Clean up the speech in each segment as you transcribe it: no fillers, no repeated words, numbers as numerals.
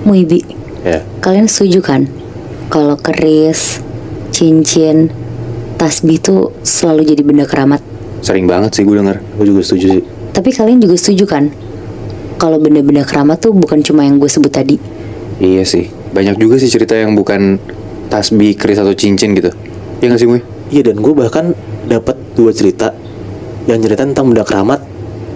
Muibi, Ya. kalian setuju kan kalau keris, cincin, tasbih tuh selalu jadi benda keramat? Sering banget sih gue denger. Gue juga setuju sih. Tapi kalian juga setuju kan kalau benda-benda keramat tuh bukan cuma yang gue sebut tadi? Iya sih. Banyak juga sih cerita yang bukan tasbih, keris atau cincin gitu. Iya gak sih gue? Iya, dan gue bahkan dapat 2 cerita yang cerita tentang benda keramat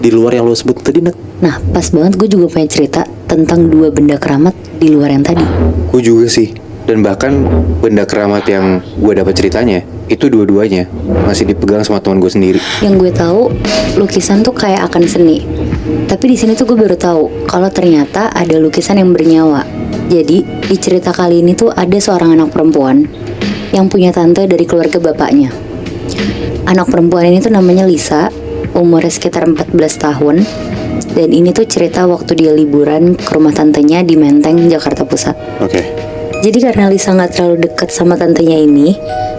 di luar yang lo sebut tadi, Nat. Nah, pas banget gue juga punya cerita tentang 2 benda keramat di luar yang tadi. Gue juga sih. Dan bahkan benda keramat yang gue dapat ceritanya itu dua-duanya masih dipegang sama teman gue sendiri. Yang gue tahu, lukisan tuh kayak akan seni. Tapi di sini tuh gue baru tahu kalau ternyata ada lukisan yang bernyawa. Jadi di cerita kali ini tuh ada seorang anak perempuan yang punya tante dari keluarga bapaknya. Anak perempuan ini tuh namanya Lisa, umurnya sekitar 14 tahun. Dan ini tuh cerita waktu dia liburan ke rumah tantenya di Menteng, Jakarta Pusat. Oke. Jadi karena Lisa gak terlalu dekat sama tantenya ini,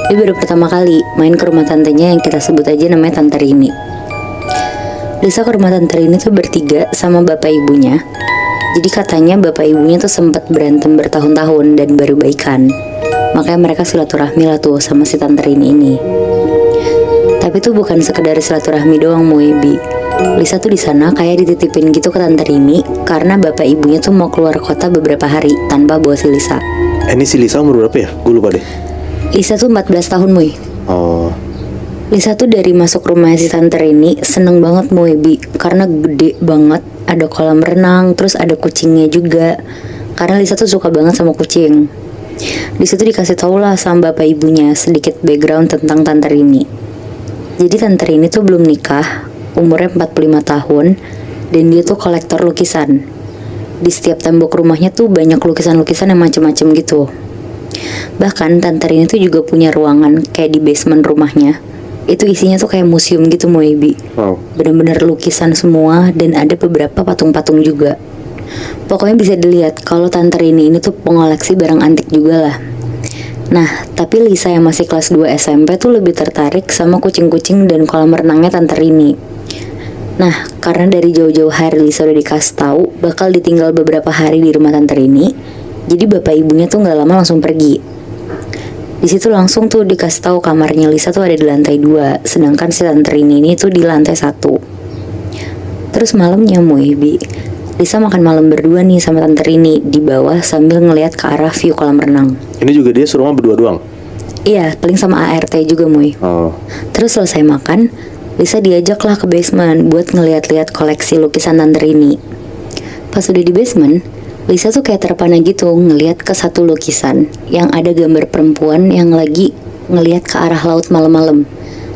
dia baru pertama kali main ke rumah tantenya yang kita sebut aja namanya Tante Rini. Lisa ke rumah Tante Rini tuh bertiga sama bapak ibunya. Jadi katanya bapak ibunya tuh sempat berantem bertahun-tahun dan baru baikan. Makanya mereka silaturahmi lah tuh sama si Tante Rini ini. Tapi tuh bukan sekedar silaturahmi doang, Muibi. Lisa tuh di sana kayak dititipin gitu ke Tante Rini karena bapak ibunya tuh mau keluar kota beberapa hari tanpa bawa si Lisa. Ini si Lisa umur berapa ya? Gue lupa deh. Lisa tuh 14 tahun, Mui. Oh, Lisa tuh dari masuk rumah si Tante Rini seneng banget, Muibi, karena gede banget. Ada kolam renang, terus ada kucingnya juga. Karena Lisa tuh suka banget sama kucing. Di situ dikasih tau lah sama bapak ibunya sedikit background tentang Tante Rini. Jadi Tante Rini tuh belum nikah, umurnya 45 tahun, dan dia tuh kolektor lukisan. Di setiap tembok rumahnya tuh banyak lukisan-lukisan yang macem-macem gitu. Bahkan Tante Rini tuh juga punya ruangan kayak di basement rumahnya. Itu isinya tuh kayak museum gitu, Moebi. Wow. Bener-bener lukisan semua dan ada beberapa patung-patung juga. Pokoknya bisa dilihat kalau Tante Rini ini tuh pengoleksi barang antik juga lah. Nah, tapi Lisa yang masih kelas 2 SMP tuh lebih tertarik sama kucing-kucing dan kolam renangnya Tante Rini. Nah, karena dari jauh-jauh hari Lisa udah dikasih tahu bakal ditinggal beberapa hari di rumah Tante Rini, jadi bapak ibunya tuh nggak lama langsung pergi. Di situ langsung tuh dikasih tahu kamarnya Lisa tuh ada di lantai 2, sedangkan si Tante Rini ini tuh di lantai 1. Terus malamnya, Muibi, Lisa makan malam berdua nih sama Tante Rini di bawah sambil ngelihat ke arah view kolam renang. ini juga dia serumah berdua doang. Iya, paling sama ART juga, Mui. Oh. Terus selesai makan, Lisa diajaklah ke basement buat ngeliat-liat koleksi lukisan Tante Rini. Pas udah di basement, Lisa tuh kayak terpana gitu ngeliat ke satu lukisan yang ada gambar perempuan yang lagi ngeliat ke arah laut malam-malam.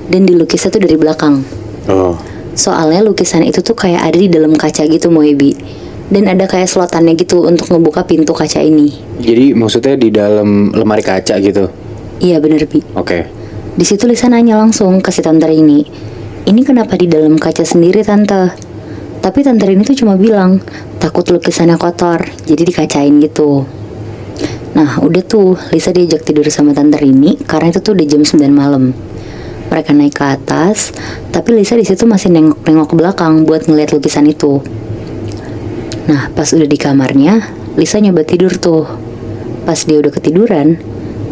Dan dilukisnya tuh dari belakang. Oh, Soalnya lukisan itu tuh kayak ada di dalam kaca gitu, Moebi. Dan ada kayak slotannya gitu untuk ngebuka pintu kaca ini. Jadi maksudnya di dalam lemari kaca gitu. Iya bener, Bi. Oke. Di situ Lisa nanya langsung ke si Tante Rini, ini kenapa di dalam kaca sendiri, Tante? Tapi Tante Rini tuh cuma bilang takut lukisannya kotor, jadi dikacain gitu. Nah udah tuh Lisa diajak tidur sama Tante Rini karena itu tuh udah jam 9 malam. Mereka naik ke atas, tapi Lisa di situ masih nengok-nengok ke belakang buat ngeliat lukisan itu. Nah pas udah di kamarnya, Lisa nyoba tidur tuh. Pas dia udah ketiduran,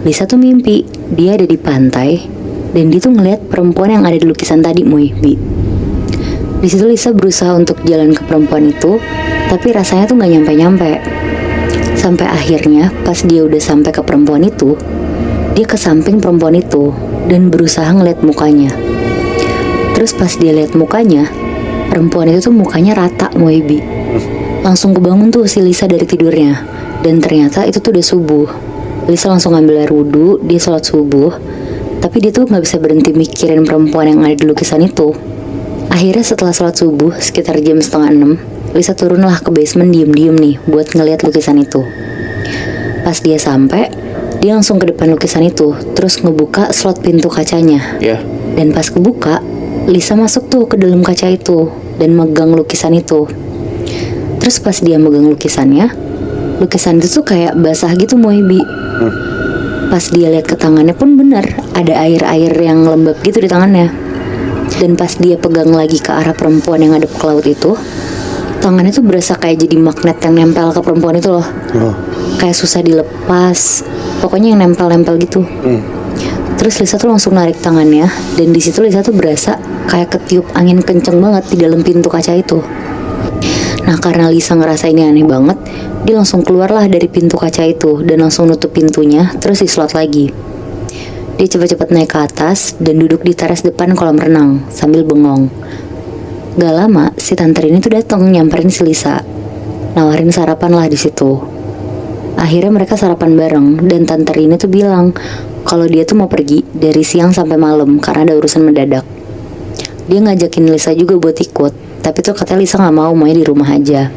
Lisa tuh mimpi dia ada di pantai dan dia tuh ngeliat perempuan yang ada di lukisan tadi, Bi. Di situ Lisa berusaha untuk jalan ke perempuan itu, tapi rasanya tuh nggak nyampe-nyampe. Sampai akhirnya pas dia udah sampai ke perempuan itu, dia ke samping perempuan itu dan berusaha ngeliat mukanya. Terus pas dia lihat mukanya, perempuan itu tuh mukanya rata, Bi. Langsung kebangun tuh si Lisa dari tidurnya, dan ternyata itu tuh udah subuh. Lisa langsung ngambil air wudhu, dia sholat subuh. Tapi dia tuh gak bisa berhenti mikirin perempuan yang ada di lukisan itu. Akhirnya setelah sholat subuh, sekitar jam 5:30, Lisa turunlah ke basement diem-diem nih buat ngeliat lukisan itu. Pas dia sampai, dia langsung ke depan lukisan itu, terus ngebuka slot pintu kacanya. Ya. Dan pas kebuka, Lisa masuk tuh ke dalam kaca itu dan megang lukisan itu. Terus pas dia megang lukisannya, lukisan itu tuh kayak basah gitu, Moebi. Pas dia lihat ke tangannya pun benar ada air-air yang lembab gitu di tangannya. Dan pas dia pegang lagi ke arah perempuan yang ngadep ke laut itu, tangannya tuh berasa kayak jadi magnet yang nempel ke perempuan itu loh. Oh. Kayak susah dilepas. Pokoknya yang nempel-nempel gitu. Terus Lisa tuh langsung narik tangannya, dan di situ Lisa tuh berasa kayak ketiup angin kenceng banget di dalam pintu kaca itu. Nah, karena Lisa ngerasa ini aneh banget, dia langsung keluarlah dari pintu kaca itu dan langsung nutup pintunya, terus dislot lagi. Dia cepat-cepat naik ke atas dan duduk di teras depan kolam renang sambil bengong. Gak lama, si tante Rini tuh datang nyamperin si Lisa, nawarin sarapan lah di situ. Akhirnya mereka sarapan bareng, dan tante Rini tuh bilang kalau dia tuh mau pergi dari siang sampai malam karena ada urusan mendadak. Dia ngajakin Lisa juga buat ikut, tapi tuh katanya Lisa gak mau, maunya di rumah aja.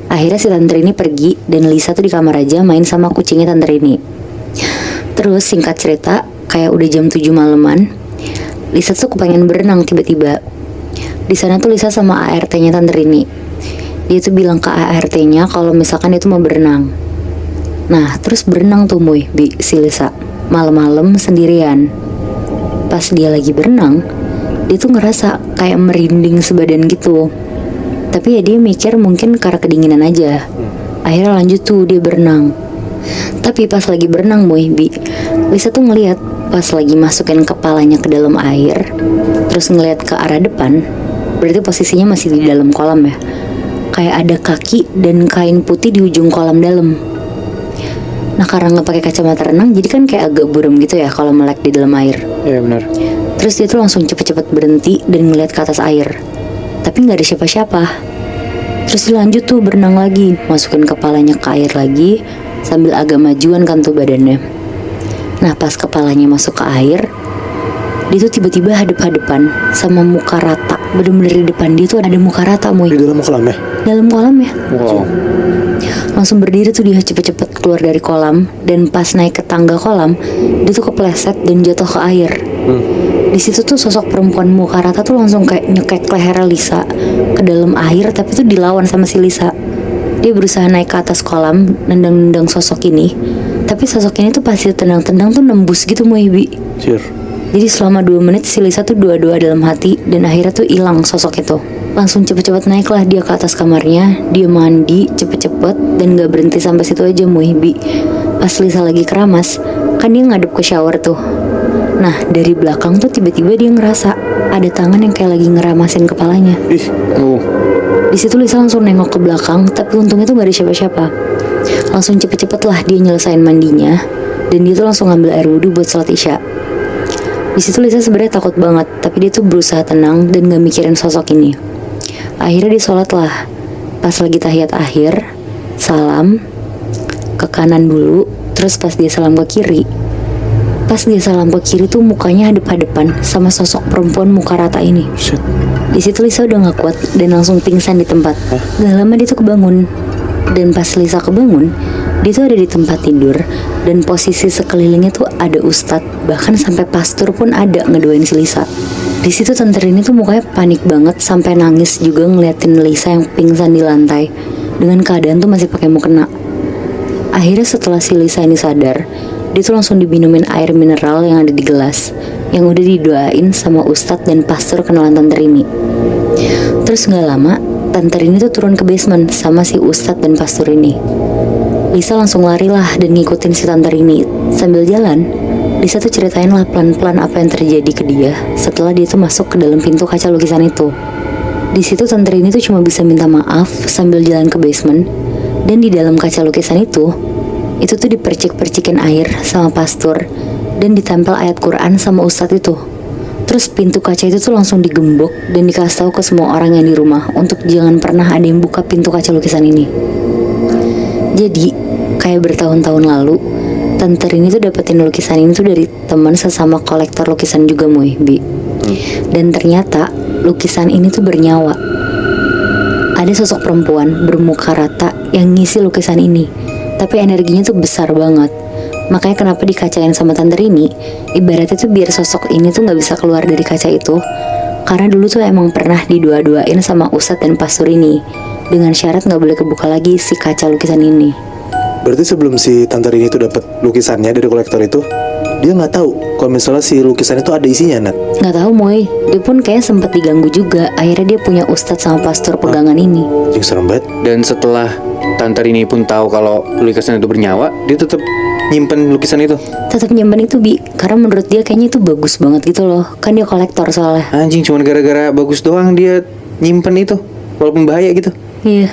Akhirnya si tante Rini pergi dan Lisa tuh di kamar aja main sama kucingnya tante Rini. Terus singkat cerita, kayak udah jam 7 malaman, Lisa tuh kepengen berenang tiba-tiba. Di sana tuh Lisa sama ART-nya tante Rini. Dia tuh bilang ke ART-nya kalau misalkan dia tuh mau berenang. Nah, terus berenang tuh si Lisa malam-malam sendirian. Pas dia lagi berenang, dia tuh ngerasa kayak merinding sebadan gitu. Tapi ya dia mikir mungkin karena kedinginan aja. Akhirnya lanjut tuh dia berenang. Tapi pas lagi berenang Lisa tuh ngeliat pas lagi masukin kepalanya ke dalam air, terus ngeliat ke arah depan. Berarti posisinya masih di dalam kolam ya. Kayak ada kaki dan kain putih di ujung kolam dalam. Nah, karena nggak pakai kacamata renang, jadi kan kayak agak buram gitu ya kalau melek di dalam air. Iya benar. Terus dia tuh langsung cepet-cepet berhenti dan ngeliat ke atas air, tapi nggak ada siapa-siapa. Terus dilanjut tuh berenang lagi, masukin kepalanya ke air lagi, sambil agak majuan kan tuh badannya. Nah, pas kepalanya masuk ke air, dia tuh tiba-tiba hadap-hadapan sama muka rata. Bener-bener di depan dia tuh ada muka rata, Di dalam kolam ya? dalam kolam ya. Wow. Langsung berdiri tuh dia cepet-cepet keluar dari kolam, dan pas naik ke tangga kolam, dia tuh kepleset dan jatuh ke air. Di situ tuh sosok perempuan muka rata tuh langsung kayak nyekek leher Lisa ke dalam air, tapi tuh dilawan sama si Lisa. Dia berusaha naik ke atas kolam, nendang-nendang sosok ini, tapi sosok ini tuh pasti tendang-tendang tuh nembus gitu Sure. Jadi selama 2 menit si Lisa tuh doa-doa dalam hati, dan akhirnya tuh hilang sosok itu. Langsung cepet-cepet naiklah dia ke atas kamarnya. Dia mandi cepet-cepet dan gak berhenti sampai situ aja Pas Lisa lagi keramas, kan dia ngadep ke shower tuh. Nah, dari belakang tuh tiba-tiba dia ngerasa ada tangan yang kayak lagi ngeramasin kepalanya. Di situ Lisa langsung nengok ke belakang, tapi untungnya tuh gak ada siapa-siapa. Langsung cepet-cepet lah dia nyelesain mandinya, dan dia tuh langsung ngambil air wudhu buat sholat isya. Di situ Lisa sebenarnya takut banget, tapi dia tuh berusaha tenang dan gak mikirin sosok ini. Akhirnya dia sholat lah. Pas lagi tahiyat akhir, salam ke kanan dulu, terus pas dia salam ke kiri. Pas dia salam ke kiri tuh mukanya hadap-hadapan sama sosok perempuan muka rata ini. Di situ Lisa udah gak kuat dan langsung pingsan di tempat. Gak lama dia tuh kebangun. Dan pas Lisa kebangun, dia tuh ada di tempat tidur, dan posisi sekelilingnya tuh ada ustadz, bahkan sampai pastor pun ada ngedoain si Lisa. Di situ tante Rini tuh mukanya panik banget sampai nangis juga ngeliatin Lisa yang pingsan di lantai dengan keadaan tuh masih pakai mukena. Akhirnya setelah si Lisa ini sadar, dia tuh langsung diminumin air mineral yang ada di gelas, yang udah didoain sama ustadz dan pastor kenalan tante Rini. Terus gak lama, tante Rini tuh turun ke basement sama si ustadz dan pastor ini. Lisa langsung lari lah dan ngikutin si tante Rini. Sambil jalan, Lisa tuh ceritain lah pelan-pelan apa yang terjadi ke dia setelah dia tuh masuk ke dalam pintu kaca lukisan itu. Di situ tante Rini tuh cuma bisa minta maaf sambil jalan ke basement, dan di dalam kaca lukisan itu tuh dipercik-percikin air sama pastor, dan ditempel ayat Quran sama ustadz itu. Terus pintu kaca itu tuh langsung digembok dan dikasih tahu ke semua orang yang di rumah untuk jangan pernah ada yang buka pintu kaca lukisan ini. Jadi kayak bertahun-tahun lalu, tante Rini tuh dapetin lukisan ini tuh dari teman sesama kolektor lukisan juga Dan ternyata lukisan ini tuh bernyawa. Ada sosok perempuan bermuka rata yang ngisi lukisan ini, tapi energinya tuh besar banget. Makanya kenapa dikacain sama tante Rini, ibaratnya tuh biar sosok ini tuh gak bisa keluar dari kaca itu, karena dulu tuh emang pernah didua-duain sama ustadz dan pastor ini, dengan syarat gak boleh kebuka lagi si kaca lukisan ini. Berarti sebelum si tante Rini itu dapat lukisannya dari kolektor itu, dia nggak tahu kalau misalnya si lukisan itu ada isinya, Nat. Nggak tahu Moy, dia pun kayak sempat diganggu juga. Akhirnya dia punya ustadz sama pastor pegangan ini. Yang serem banget. Dan setelah Tante Rini pun tahu kalau lukisan itu bernyawa, dia tetap nyimpen lukisan itu. Tetap nyimpen itu Bi, karena menurut dia kayaknya itu bagus banget gitu loh. Kan dia kolektor soalnya. Anjing, cuman gara-gara bagus doang dia nyimpen itu, walaupun bahaya gitu. Iya.